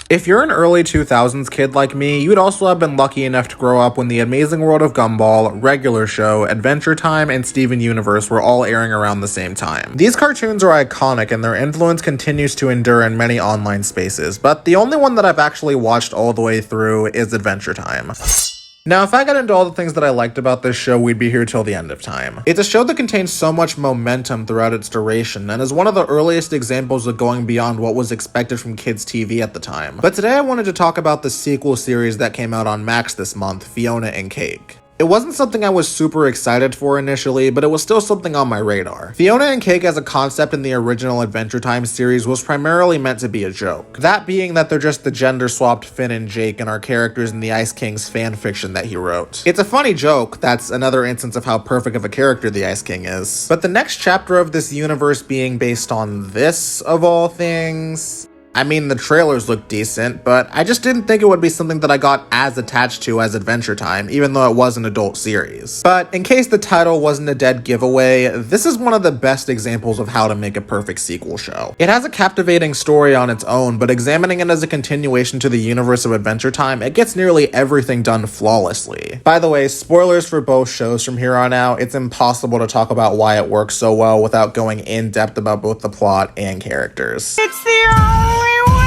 If you're an early 2000s kid like me, you'd also have been lucky enough to grow up when The Amazing World of Gumball, Regular Show, Adventure Time, and Steven Universe were all airing around the same time. These cartoons are iconic and their influence continues to endure in many online spaces, but the only one that I've actually watched all the way through is Adventure Time. Now, if I got into all the things that I liked about this show, we'd be here till the end of time. It's a show that contains so much momentum throughout its duration, and is one of the earliest examples of going beyond what was expected from kids' TV at the time. But today I wanted to talk about the sequel series that came out on Max this month, Fionna and Cake. It wasn't something I was super excited for initially, but it was still something on my radar. Fionna and Cake as a concept in the original Adventure Time series was primarily meant to be a joke. That being that they're just the gender-swapped Finn and Jake and are characters in the Ice King's fanfiction that he wrote. It's a funny joke, that's another instance of how perfect of a character the Ice King is. But the next chapter of this universe being based on this, of all things... I mean, the trailers look decent, but I just didn't think it would be something that I got as attached to as Adventure Time, even though it was an adult series. But in case the title wasn't a dead giveaway, this is one of the best examples of how to make a perfect sequel show. It has a captivating story on its own, but examining it as a continuation to the universe of Adventure Time, it gets nearly everything done flawlessly. By the way, spoilers for both shows from here on out. It's impossible to talk about why it works so well without going in depth about both the plot and characters. It's the only way!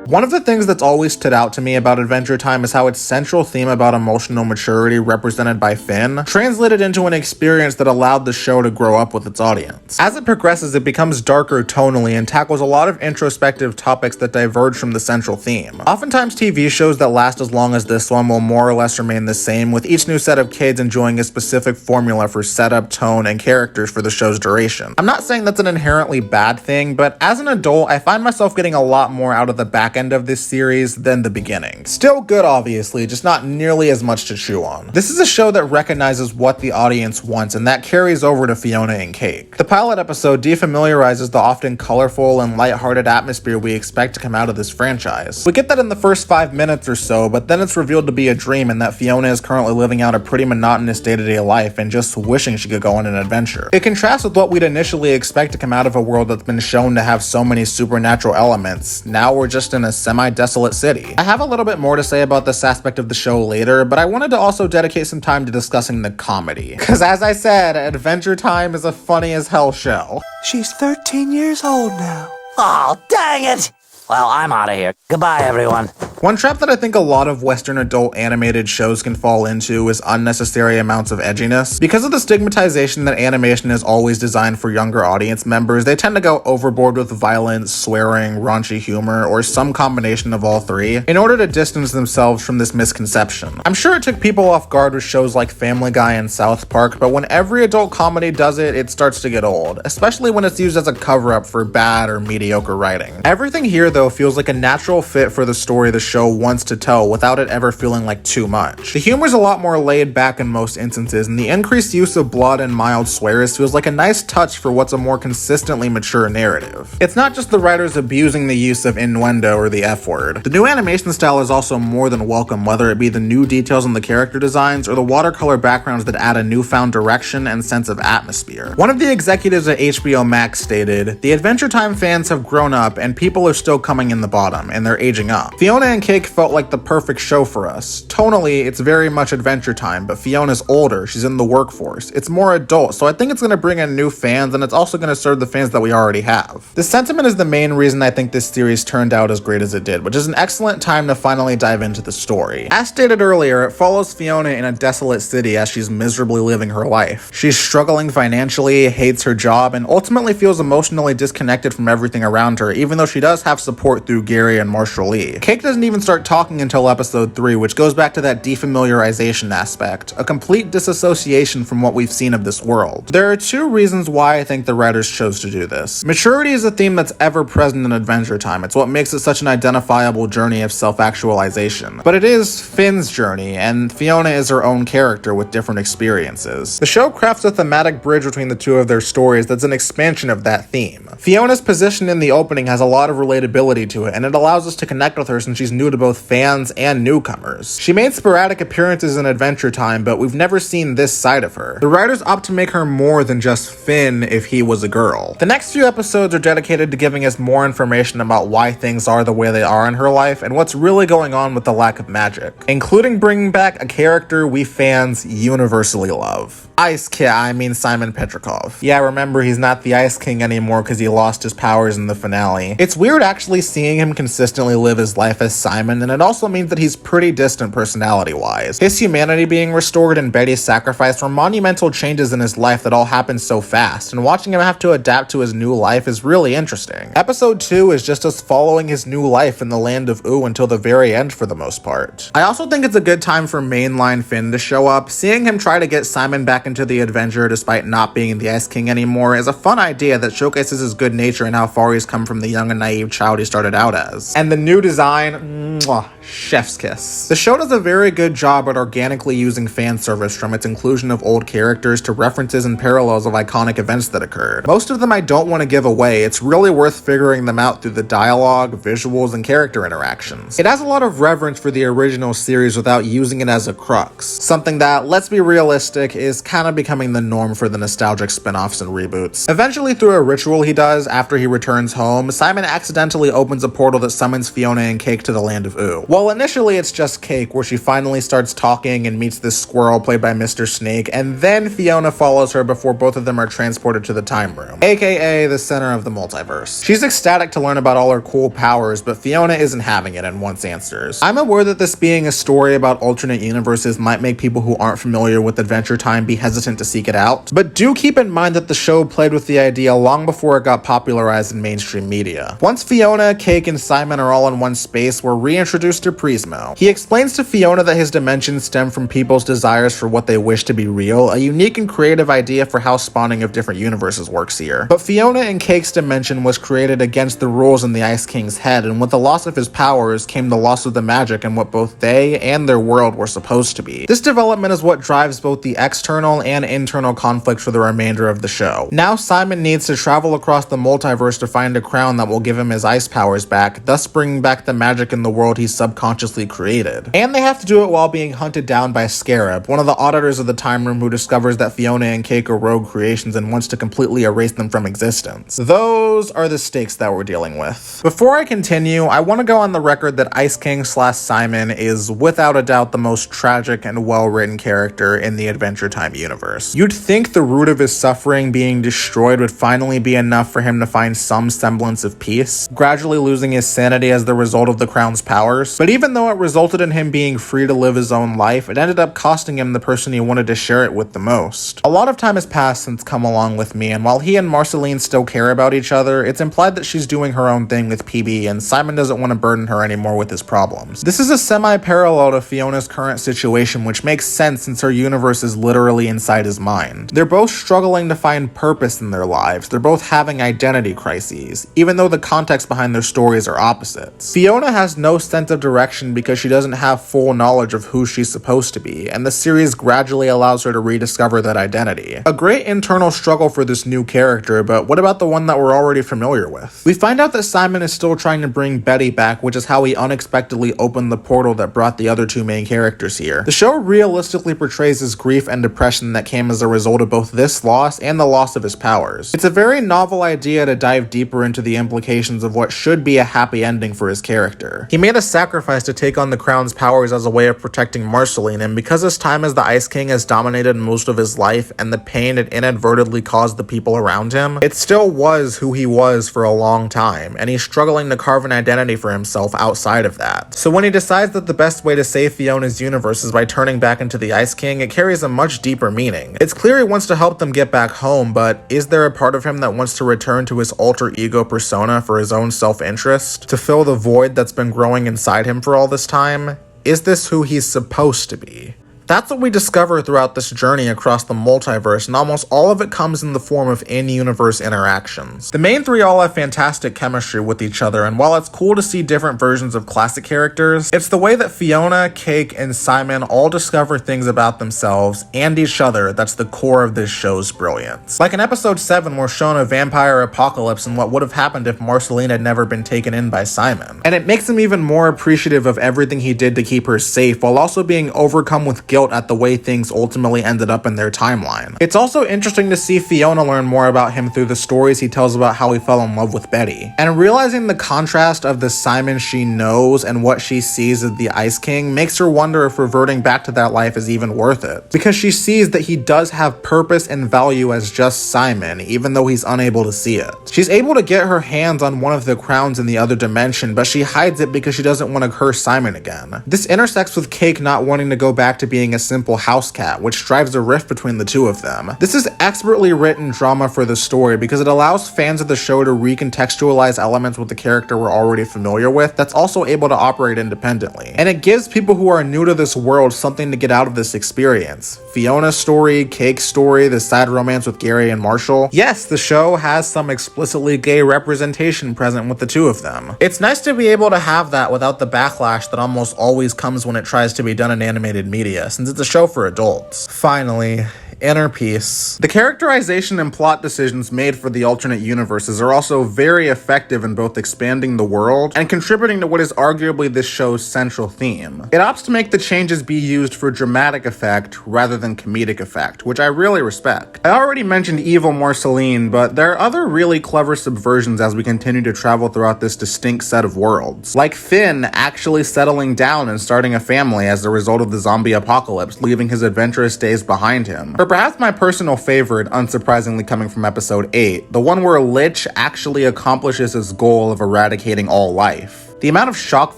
One of the things that's always stood out to me about Adventure Time is how its central theme about emotional maturity represented by Finn translated into an experience that allowed the show to grow up with its audience. As it progresses, it becomes darker tonally and tackles a lot of introspective topics that diverge from the central theme. Oftentimes, TV shows that last as long as this one will more or less remain the same, with each new set of kids enjoying a specific formula for setup, tone, and characters for the show's duration. I'm not saying that's an inherently bad thing, but as an adult, I find myself getting a lot more out of the back end of this series than the beginning. Still good, obviously, just not nearly as much to chew on. This is a show that recognizes what the audience wants, and that carries over to Fionna and Cake. The pilot episode defamiliarizes the often colorful and lighthearted atmosphere we expect to come out of this franchise. We get that in the first 5 minutes or so, but then it's revealed to be a dream and that Fionna is currently living out a pretty monotonous day-to-day life and just wishing she could go on an adventure. It contrasts with what we'd initially expect to come out of a world that's been shown to have so many supernatural elements. Now we're just in a semi-desolate city. I have a little bit more to say about this aspect of the show later, but I wanted to also dedicate some time to discussing the comedy. Because as I said, Adventure Time is a funny as hell show. She's 13 years old now. Oh, dang it! Well, I'm out of here. Goodbye, everyone. One trap that I think a lot of Western adult animated shows can fall into is unnecessary amounts of edginess. Because of the stigmatization that animation is always designed for younger audience members, they tend to go overboard with violence, swearing, raunchy humor, or some combination of all three, in order to distance themselves from this misconception. I'm sure it took people off guard with shows like Family Guy and South Park, but when every adult comedy does it, it starts to get old, especially when it's used as a cover-up for bad or mediocre writing. Everything here, though, feels like a natural fit for the story the show wants to tell without it ever feeling like too much. The humor's a lot more laid back in most instances, and the increased use of blood and mild swears feels like a nice touch for what's a more consistently mature narrative. It's not just the writers abusing the use of innuendo or the F word. The new animation style is also more than welcome, whether it be the new details on the character designs or the watercolor backgrounds that add a newfound direction and sense of atmosphere. One of the executives at HBO Max stated, "The Adventure Time fans have grown up and people are still coming in the bottom, and they're aging up. Fionna and Cake felt like the perfect show for us. Tonally, it's very much Adventure Time, but Fionna's older, she's in the workforce. It's more adult, so I think it's going to bring in new fans, and it's also going to serve the fans that we already have." This sentiment is the main reason I think this series turned out as great as it did, which is an excellent time to finally dive into the story. As stated earlier, it follows Fionna in a desolate city as she's miserably living her life. She's struggling financially, hates her job, and ultimately feels emotionally disconnected from everything around her, even though she does have support through Gary and Marshall Lee. Cake doesn't even start talking until episode 3, which goes back to that defamiliarization aspect, a complete disassociation from what we've seen of this world. There are two reasons why I think the writers chose to do this. Maturity is a theme that's ever present in Adventure Time. It's what makes it such an identifiable journey of self-actualization. But it is Finn's journey, and Fionna is her own character with different experiences. The show crafts a thematic bridge between the two of their stories that's an expansion of that theme. Fionna's position in the opening has a lot of relatability to it, and it allows us to connect with her since she's new to both fans and newcomers. She made sporadic appearances in Adventure Time, but we've never seen this side of her. The writers opt to make her more than just Finn if he was a girl. The next few episodes are dedicated to giving us more information about why things are the way they are in her life and what's really going on with the lack of magic, including bringing back a character we fans universally love. Simon Petrikov. Yeah, remember, he's not the Ice King anymore because he lost his powers in the finale. It's weird actually seeing him consistently live his life as Simon, and it also means that he's pretty distant personality-wise. His humanity being restored and Betty's sacrifice were monumental changes in his life that all happened so fast, and watching him have to adapt to his new life is really interesting. Episode 2 is just us following his new life in the land of Ooo until the very end for the most part. I also think it's a good time for mainline Finn to show up. Seeing him try to get Simon back into the adventure despite not being the Ice King anymore is a fun idea that showcases his good nature and how far he's come from the young and naive child he started out as. And the new design, chef's kiss. The show does a very good job at organically using fan service, from its inclusion of old characters to references and parallels of iconic events that occurred. Most of them I don't want to give away. It's really worth figuring them out through the dialogue, visuals, and character interactions. It has a lot of reverence for the original series without using it as a crux, something that, let's be realistic, is kind of becoming the norm for the nostalgic spin-offs and reboots. Eventually, through a ritual he does after he returns home, Simon accidentally opens a portal that summons Fionna and Cake to the land of Ooo. Well, initially it's just Cake, where she finally starts talking and meets this squirrel played by Mr. Snake, and then Fionna follows her before both of them are transported to the time room, aka the center of the multiverse. She's ecstatic to learn about all her cool powers, but Fionna isn't having it and wants answers. I'm aware that this being a story about alternate universes might make people who aren't familiar with Adventure Time be hesitant to seek it out, but do keep in mind that the show played with the idea long before it got popularized in mainstream media. Once Fionna, Cake, and Simon are all in one space, we're reintroduced to Prismo. He explains to Fionna that his dimensions stem from people's desires for what they wish to be real, a unique and creative idea for how spawning of different universes works here. But Fionna and Cake's dimension was created against the rules in the Ice King's head, and with the loss of his powers came the loss of the magic and what both they and their world were supposed to be. This development is what drives both the external and internal conflict for the remainder of the show. Now Simon needs to travel across the multiverse to find a crown that will give him his ice powers back, thus bringing back the magic in the world he subconsciously created. And they have to do it while being hunted down by Scarab, one of the auditors of the time room, who discovers that Fionna and Cake are rogue creations and wants to completely erase them from existence. Those are the stakes that we're dealing with. Before I continue, I want to go on the record that Ice King / Simon is without a doubt the most tragic and well-written character in the Adventure Time universe. You'd think the root of his suffering being destroyed would finally be enough for him to find some semblance of peace, gradually losing his sanity as the result of the crown's powers. But even though it resulted in him being free to live his own life, it ended up costing him the person he wanted to share it with the most. A lot of time has passed since Come Along With Me, and while he and Marceline still care about each other, it's implied that she's doing her own thing with PB, and Simon doesn't want to burden her anymore with his problems. This is a semi-parallel to Fiona's current situation, which makes sense since her universe is literally inside his mind. They're both struggling to find purpose in their lives. They're both having identity crises, even though the context behind their stories are opposites. Fionna has no sense of direction because she doesn't have full knowledge of who she's supposed to be, and the series gradually allows her to rediscover that identity. A great internal struggle for this new character, but what about the one that we're already familiar with? We find out that Simon is still trying to bring Betty back, which is how he unexpectedly opened the portal that brought the other two main characters here. The show realistically portrays his grief and depression that came as a result of both this loss and the loss of his powers. It's a very novel idea to dive deeper into the implications of what should be a happy ending for his character. He made a sacrifice to take on the crown's powers as a way of protecting Marceline, and because his time as the Ice King has dominated most of his life and the pain it inadvertently caused the people around him, it still was who he was for a long time, and he's struggling to carve an identity for himself outside of that. So when he decides that the best way to save Fiona's universe is by turning back into the Ice King, it carries a much deeper meaning. It's clear he wants to help them get back home, but is there a part of him that wants to return to his alter ego persona for his own self-interest, to fill the void that's been growing inside him for all this time? Is this who he's supposed to be? That's what we discover throughout this journey across the multiverse, and almost all of it comes in the form of in-universe interactions. The main three all have fantastic chemistry with each other, and while it's cool to see different versions of classic characters, it's the way that Fionna, Cake, and Simon all discover things about themselves and each other that's the core of this show's brilliance. Like in episode 7, we're shown a vampire apocalypse and what would have happened if Marceline had never been taken in by Simon. And it makes him even more appreciative of everything he did to keep her safe, while also being overcome with guilt at the way things ultimately ended up in their timeline. It's also interesting to see Fionna learn more about him through the stories he tells about how he fell in love with Betty. And realizing the contrast of the Simon she knows and what she sees as the Ice King makes her wonder if reverting back to that life is even worth it. Because she sees that he does have purpose and value as just Simon, even though he's unable to see it. She's able to get her hands on one of the crowns in the other dimension, but she hides it because she doesn't want to curse Simon again. This intersects with Cake not wanting to go back to being a simple house cat, which drives a rift between the two of them. This is expertly written drama for the story because it allows fans of the show to recontextualize elements with the character we're already familiar with that's also able to operate independently. And it gives people who are new to this world something to get out of this experience. Fiona's story, Cake's story, the side romance with Gary and Marshall. Yes, the show has some explicitly gay representation present with the two of them. It's nice to be able to have that without the backlash that almost always comes when it tries to be done in animated media, since it's a show for adults. Finally, inner peace. The characterization and plot decisions made for the alternate universes are also very effective in both expanding the world and contributing to what is arguably this show's central theme. It opts to make the changes be used for dramatic effect rather than comedic effect, which I really respect. I already mentioned evil Marceline, but there are other really clever subversions as we continue to travel throughout this distinct set of worlds. Like Finn actually settling down and starting a family as a result of the zombie apocalypse, leaving his adventurous days behind him. Or perhaps my personal favorite, unsurprisingly coming from episode 8, the one where Lich actually accomplishes his goal of eradicating all life. The amount of shock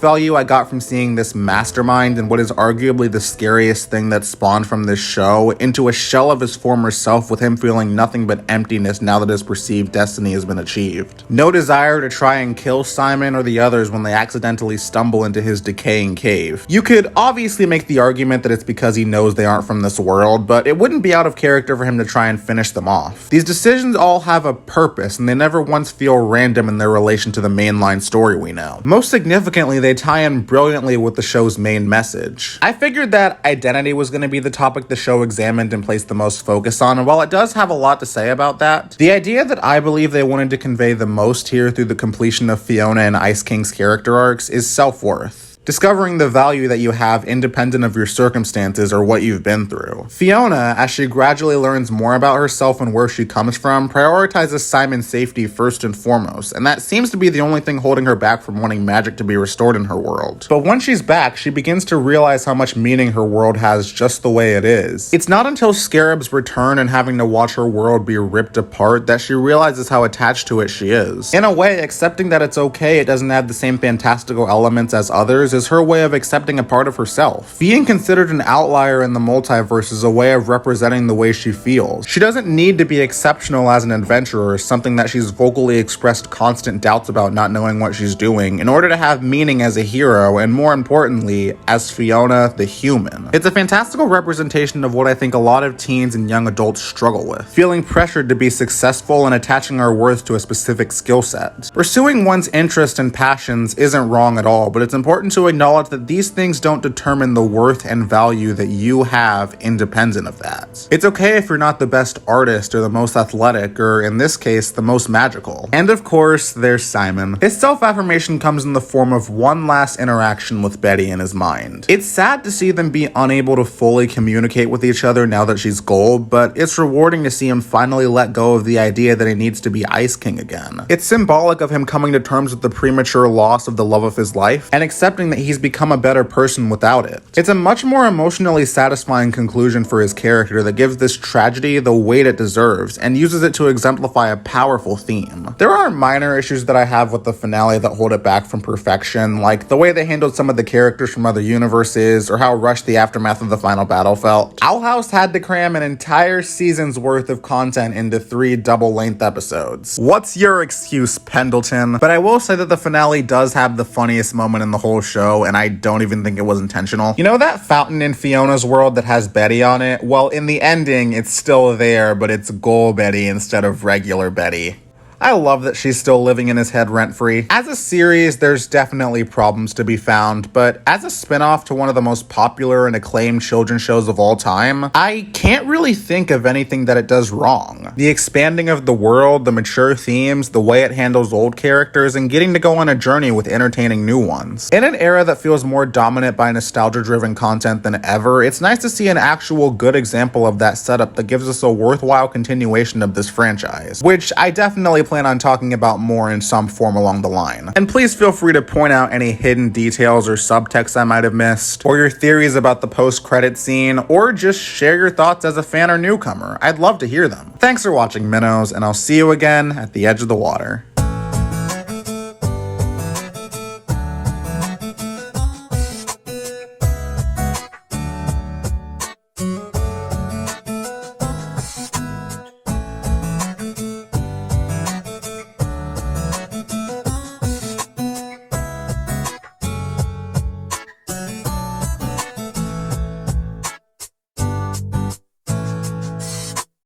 value I got from seeing this mastermind and what is arguably the scariest thing that spawned from this show into a shell of his former self, with him feeling nothing but emptiness now that his perceived destiny has been achieved. No desire to try and kill Simon or the others when they accidentally stumble into his decaying cave. You could obviously make the argument that it's because he knows they aren't from this world, but it wouldn't be out of character for him to try and finish them off. These decisions all have a purpose, and they never once feel random in their relation to the mainline story we know. Most significantly, they tie in brilliantly with the show's main message. I figured that identity was going to be the topic the show examined and placed the most focus on, and while it does have a lot to say about that, the idea that I believe they wanted to convey the most here through the completion of Fionna and Ice King's character arcs is self-worth. Discovering the value that you have independent of your circumstances or what you've been through. Fionna, as she gradually learns more about herself and where she comes from, prioritizes Simon's safety first and foremost, and that seems to be the only thing holding her back from wanting magic to be restored in her world. But once she's back, she begins to realize how much meaning her world has just the way it is. It's not until Scarab's return and having to watch her world be ripped apart that she realizes how attached to it she is. In a way, accepting that it's okay it doesn't have the same fantastical elements as others is her way of accepting a part of herself. Being considered an outlier in the multiverse is a way of representing the way she feels. She doesn't need to be exceptional as an adventurer, something that she's vocally expressed constant doubts about not knowing what she's doing, in order to have meaning as a hero, and more importantly, as Fionna the human. It's a fantastical representation of what I think a lot of teens and young adults struggle with. Feeling pressured to be successful and attaching our worth to a specific skill set. Pursuing one's interests and passions isn't wrong at all, but it's important to acknowledge that these things don't determine the worth and value that you have independent of that. It's okay if you're not the best artist or the most athletic, or in this case, the most magical. And of course, there's Simon. His self-affirmation comes in the form of one last interaction with Betty in his mind. It's sad to see them be unable to fully communicate with each other now that she's gold, but it's rewarding to see him finally let go of the idea that he needs to be Ice King again. It's symbolic of him coming to terms with the premature loss of the love of his life and accepting that he's become a better person without it. It's a much more emotionally satisfying conclusion for his character that gives this tragedy the weight it deserves and uses it to exemplify a powerful theme. There are minor issues that I have with the finale that hold it back from perfection, like the way they handled some of the characters from other universes or how rushed the aftermath of the final battle felt. Owl House had to cram an entire season's worth of content into 3 double-length episodes. What's your excuse, Pendleton? But I will say that the finale does have the funniest moment in the whole show, show, and I don't even think it was intentional. You know that fountain in Fiona's world that has Betty on it? Well, in the ending, it's still there, but it's Goal Betty instead of regular Betty. I love that she's still living in his head rent-free. As a series, there's definitely problems to be found, but as a spin-off to one of the most popular and acclaimed children's shows of all time, I can't really think of anything that it does wrong. The expanding of the world, the mature themes, the way it handles old characters, and getting to go on a journey with entertaining new ones. In an era that feels more dominant by nostalgia-driven content than ever, it's nice to see an actual good example of that setup that gives us a worthwhile continuation of this franchise, which I definitely plan on talking about more in some form along the line. And please feel free to point out any hidden details or subtext I might have missed, or your theories about the post-credit scene, or just share your thoughts as a fan or newcomer. I'd love to hear them. Thanks for watching, Minnows, and I'll see you again at the edge of the water.